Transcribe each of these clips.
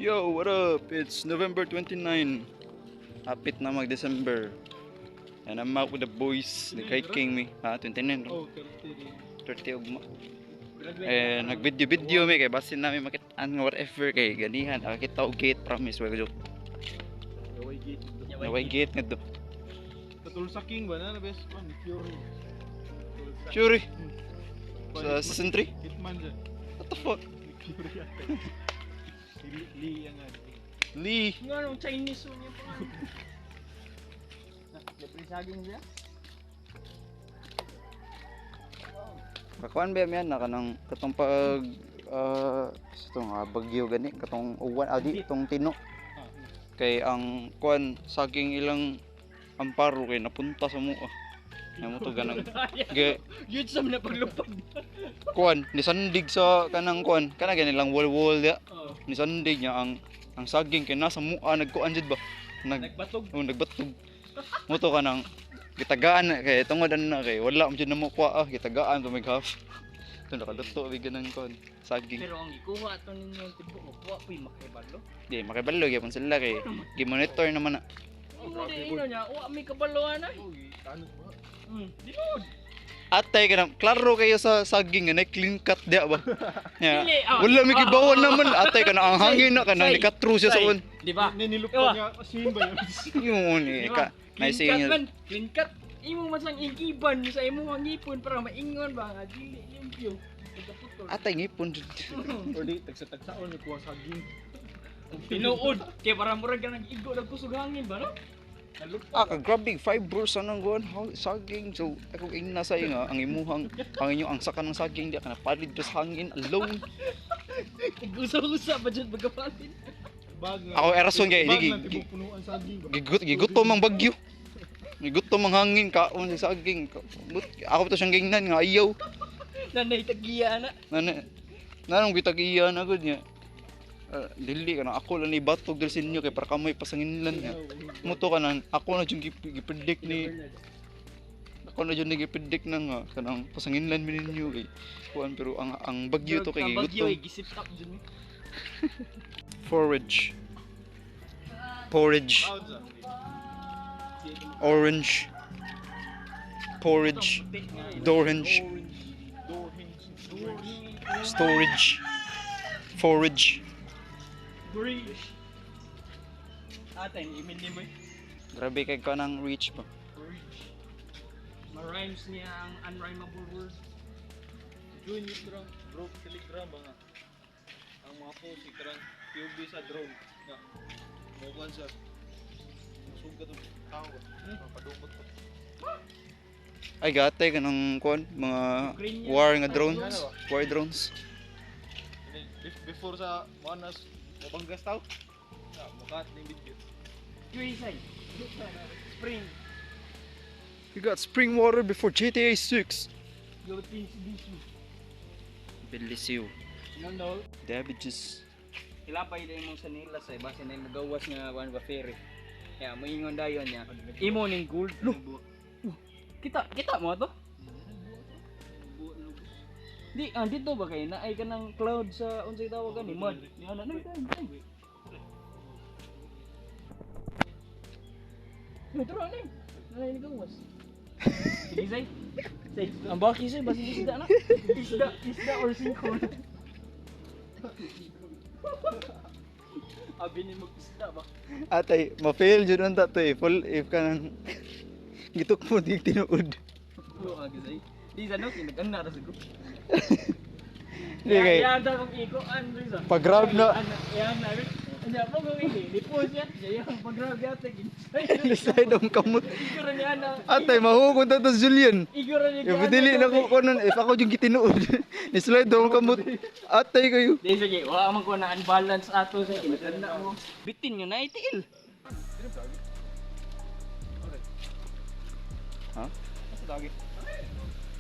Yo, what up? It's November 29. Hapit na mag-December. And I'm out with the boys. Nag-hiking me. 29. Oh, 30 ugma. And nag-video me kay basin namin makitaan nga whatever kay ganihan. Kita og gate, promise. Wag joke. Gaway gate. Naway gate nga do. Katul sa king ba na best one? Pure. Sure. Sa season 3? Hitman dyan. What the fuck? Pure yata. Lee yang nga. Lee. Nga nung Chinese mo niya pa nga. Napresaging niya? Kakuan ba yan na kanang katong pag itong bagyo gani katong uwan di itong tino kay ang kuan saging ilang amparo kay napunta sa mua. Nya mo to ganang Yun sa na paglupag. kuan nisandig sa kanang kuan kana ganilang wall dia. Oo. Nisandig niya ang saging kay nasa mua nagkuan jud ba. Nagbatog. Nagbatog. Mo to kanang gitagaan na kay tungod na kay wala mo jud na mo kuha gitagaan to maghaf. To nakaluto bigan ng kuan saging. Pero ang ikuha ato ninyo tibo mo kuha po'y makibalo. Di makibalo gyapon sila kay gi-monitor naman na. Oo, di ino niya. Wa may kabaloan ay. Uy, tanong ba? Dinod. Atay ka na, klaro kayo sa saging nga clean cut dia ba? Yeah. Dili, Wala may kibawan naman. Atay ka na ang hangin na ka na Say, nikatru siya sa say. un. Di ba? Ninilupad niya asin ba yun? Yun eh ka. May Clean cut singil. man. Clean cut. Imo man sang igiban sa imo ang ipon para maingon ba nga dili limpyo. Pagkaputol. Atay ngipon. O di, tagsa-tagsaon ni kuha saging. Tinuod. Kaya para murag ka nag-igo nagkusog hangin ba no? Ka grabe fibers anong gon saging. So ako ing nasa nga ang imuhang ang inyong ang saka ng saging di ka na palid sa hangin alone. Gusa-gusa ba dyan magkapalit? Bag nga. Ako erason kay Bag di nga, tibok punuan saging ba? gigutom ang bagyo. Gigutom ang hangin kaon sa saging. Ako to siyang gingnan nga ayaw. Nanay tagiya na. Nanong gitagiyan agad niya. Dili ka na ako lang ibatog dal sinyo kay para kamoy pasanginlan niya. Muto ka na ako na yung gipredict ni ako na yung gipredict na nga kanang pasanginlan mi ninyo eh. Kuan pero ang bagyo to kay Ang bagyo ay gutom. gisip tap dyan. Forage. Porridge. Orange. Porridge. Dorange. Storage. Forage. Bridge. Ate, email ni mo eh. Grabe kay ka ng reach pa. Bridge. Ma-rhymes niya ang unrhymable word. Join yung drone, bro, telegram ba nga? Ang mga post, ikarang POV sa drone. Nga, mawagan sa masugat ang tao. Papadumot ko. Ay gatay ka ng kuan mga war nga drones. War drones. Before sa manas, mabanggas tao. Mukat na yung video. USA. Spring. You got spring water before GTA 6. Yo, TCDC. Belisiw. No. Damages. Ilapay din mo sa nila sa base na magawas nga one ba ferry. Kaya mo ingon dayon niya. Imo ning gold. Kita mo to? Di, dito ba kayo na ay ka ng cloud sa unsay tawag ni mod. Ni ana na. Metro ni. Nalay ni gawas. Sige say. Say, ang baki say basi isda na. Isda or singkol. Abi ni mo isda ba? Atay, ma-fail jud unta to eh. Full if ka nang gituk mo di tinuod. Oo, say. Di sa no kinagana ra siguro. Di kay Yan daw kung iko rin sa. pag-grab na Yan na rin. Ano po kung hindi, lipos yan. Yan, pag-grab yata. slide ang kamot. Igura niya na. Atay mahugon ta to Julian. Igura niya. If dili na ko kunon if ako yung gitinuod. Ni slide daw ang kamot. Atay kayo. Di sige, wala man ko na unbalance ato sa kinagana mo. Bitin nga na itil. Ha? Asa dagi?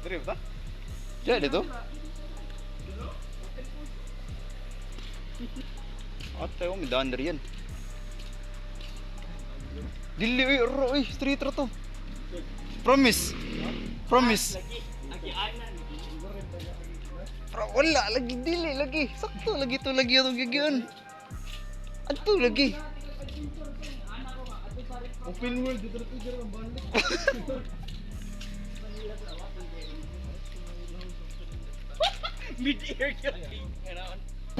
Dire ba? Diyan dito. Atay mo midaan yan. Dili oy street ra to. Promise. Promise. Lagi anan. Wala lagi dili lagi. Sakto lagi to lagi atong gigyan. Ato lagi. Open world, dito na pwede ang balik. Mid-air yun.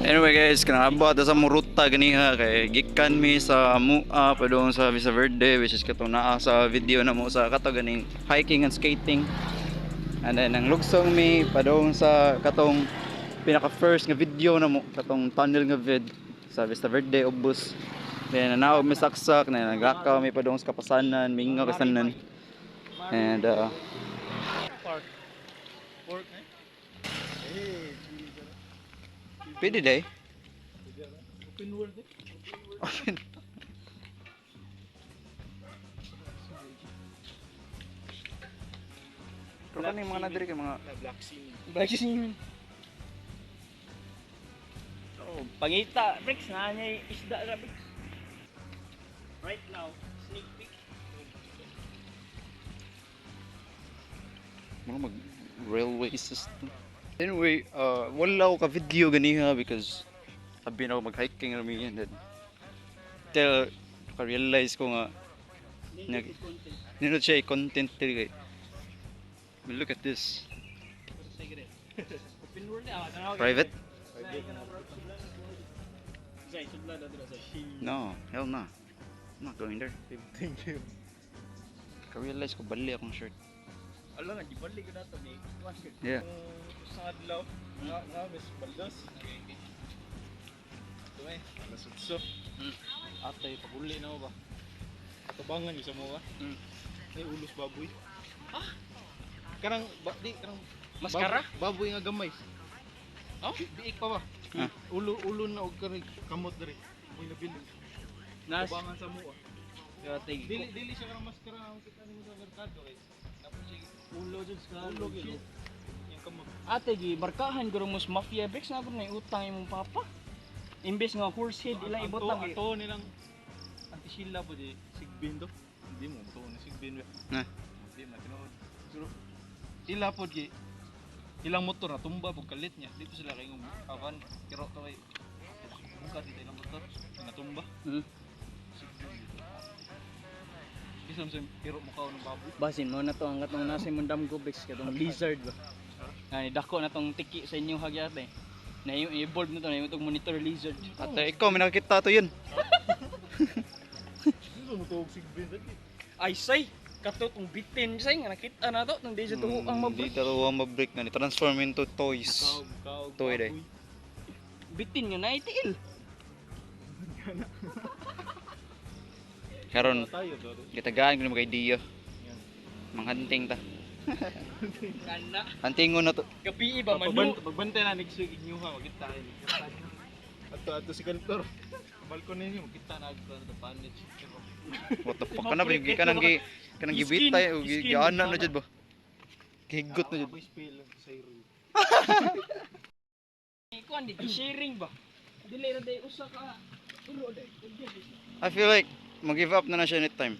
Anyway guys, kanabot sa Muruta ganiha kay gikan mi sa Mua padung sa Vista Verde, which is katong naa sa video na mo sa kato ganing hiking and skating. And then ang lugsong mi padung sa katong pinaka first nga video na mo katong tunnel nga vid sa Vista Verde ubos. Then nanaog mi saksak na naglakaw mi padung sa kapasanan, mingaw kasanan. And Pork, eh? pwede day. Open world eh. Pero kaning mga nadiri kay mga Black Sea. Black Sea. Oh, pangita, Bricks, na niya yung isda ra, Bricks. Right now, sneak peek. mga mag railway system. Anyway, wala ko ka video ganiha because sabi na ako mag hiking rami and then till ka-realize ko nga Negative content. nino siya i-content diri kay but look at this Open world eh. Tanaw. private. Zay, sudla na dito, Zay. No, hell no, I'm not going there. Thank you. Ka-realize ko bali akong shirt. Alam nga, di balik ko na ito, may iwan ko. Yeah. Sa adlaw, nga Miss Baldos. Ito eh, nasutso. Atay, paguli na mo ba? Tabangan yung sa mga. Ay, ulos baboy. Karang, karang Maskara? Baboy nga gamay. Oh? Biik pa ba? Ah. Ulo na og karang kamot diri. Moy na bilog. Nas. Tabangan sa mua. Tig. Dili siya karang maskara ang kita nimo sa merkado guys. Tapos siya Ulo dyan sa ulo gyud. Yung kamot. Ate, gi, barkahan guro mos mafia Bricks na na utang imong papa. Imbes nga horse head ilang ibutang. Ato nilang anti-shilla po di sigbin do. Hindi mo to ni sigbin. Na. Hindi man tinuod. Pero ila po di ilang motor na tumba pag kalit niya. Dito sila kay ngum avan kiro to kay buka dito ilang motor na tumba. Isam sa kiro mo kaon ng baboy. Basin mo na to ang katong nasa imong damgo Bricks katong lizard ba. Ay dako na tong tiki sa inyo hagyate. Na yung evolve na to na yung itong monitor lizard. Ate, ikaw may nakakita to yun. Dito mo to og sigbin dali. Ay say, kato tong bitin say nga nakita na to nang di sa tuho ang Di mabrik. taro ang mabreak na ni transform into toys. Kaog Toy day. Bitin nga naitiil. Karon Tayo do. gitagaan ko na mga idea. Manghanting ta. Kana. Hantingon na to. Gabi ba manu? Pagbantay na next week inyo ha, magkita kayo. Ato si kantor. Balkon ninyo magkita na agto na panit. What the fuck ka na ba? Yung kanang gibitay o giana na dyan ba? Gihigot na dyan. Ako'y spill sa iro. Kuan di sharing ba? Dili ra day usa ka. Uro day. I feel like mag-give up na siya anytime.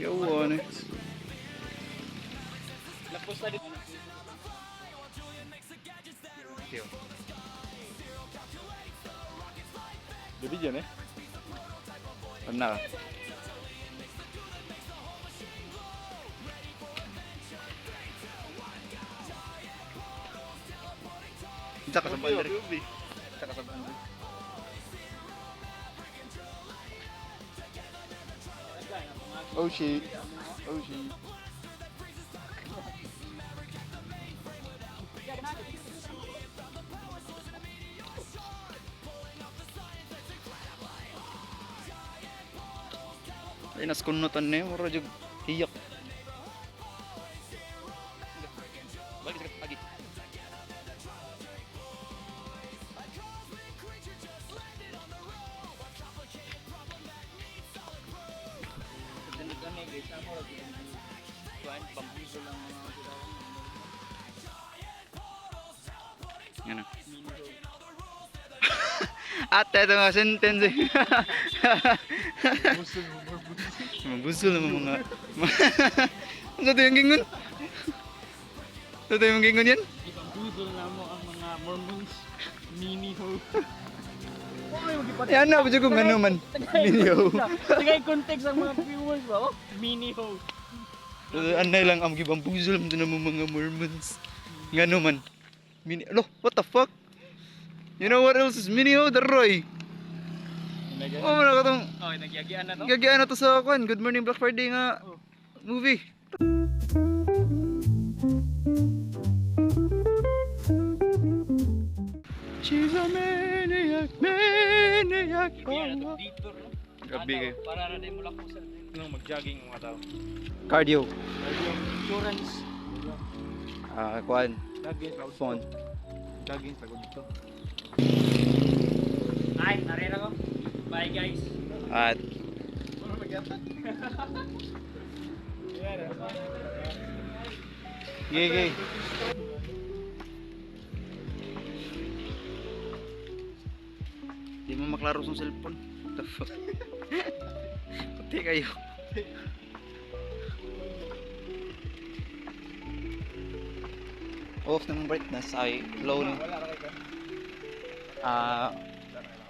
Yo, ano eh. Lapos na dito. Yo. Jadi dyan eh. Ano na? Kita ka sa bandar. Kita ka sa bandar. Oh shit. Oh shit. Ay nas kunutan na yun, mura jug hiyak. Bagi sakit lagi. Ano? Ate, ito nga sentence eh. Mabusul naman mga... Ano ito yung gingon? Ano ito yung gingon yan? Ipambudol na mo ang mga Mormons. Mini ho. Okay, mag-ipatid. Yan na, budyo kung ano man. Mini ho. Tagay context ang mga viewers ba? Oh, mini ho. Anay lang ang gibambuzol mo na mga Mormons. Nga man. Mini, alo, what the fuck? You know what else is mini ho? Daroy. Oh, wala ka tong Okay, nagyagian na to. gagian na to sa kwan. Good Morning Black Friday nga Oh. movie. She's a maniac, maniac. Nagyagian na to dito, no? Grabe kayo. Para na din mula ko sa Nung mag-jogging mga tao. Cardio. insurance. Kwan. Jogging sa Phone. Jogging sa dito. Ay, narira ko. Bye guys. At Ano magyata? gay. Di mo maklaro sa cellphone. What the fuck? Pati kayo. Off naman brightness ay low ni. Wala ra kay ka.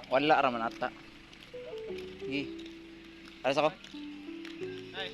Wala raman ata. Gi. Alas ako. Ay.